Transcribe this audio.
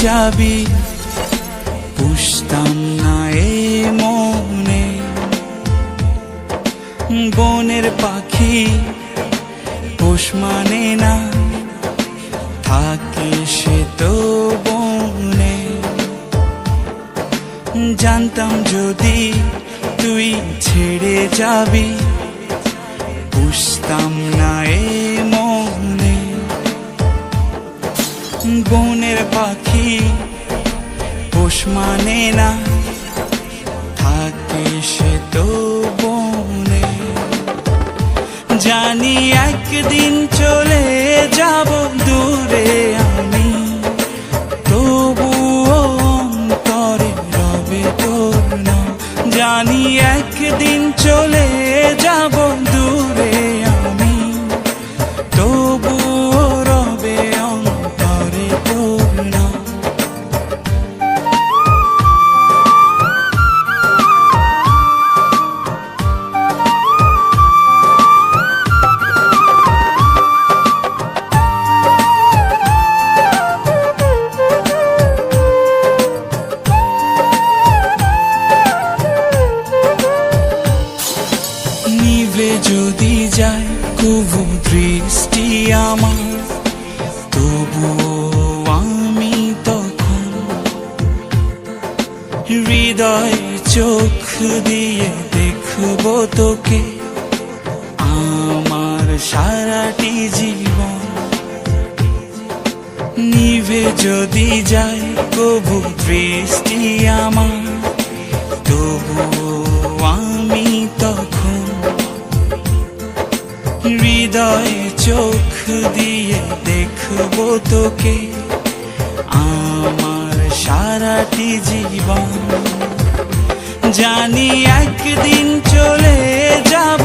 যাবি, পুষতাম না এ মনে। বনের পাখি পোষ মানে না, থাকে সে তো বনে। জানতাম যদি তুই ছেড়ে যাবি, পুষতাম না এ মনে। বনের পাখি পোষ মানে না, থাকে সে তো বনে। জানি একদিন চলে যাব দূরে আমি, তবুও অন্তরে রবে তোর নাম। জানি একদিন চলে যাব দূরে আমি, তবুও রবে অন্তরে তোর নাম। নিভে যদি যায় কবু দৃষ্টি আমার, তবুও আমি তখন হৃদয় চোখ দিয়ে দেখব তোকে আমার সারাটি জীবন। নিভে যদি যায় কবু দৃষ্টি আমার, তবুও আমি তখন হৃদয় চোখ দিয়ে দেখব তোকে আমার সারাটি জীবন। জানি একদিন চলে যাব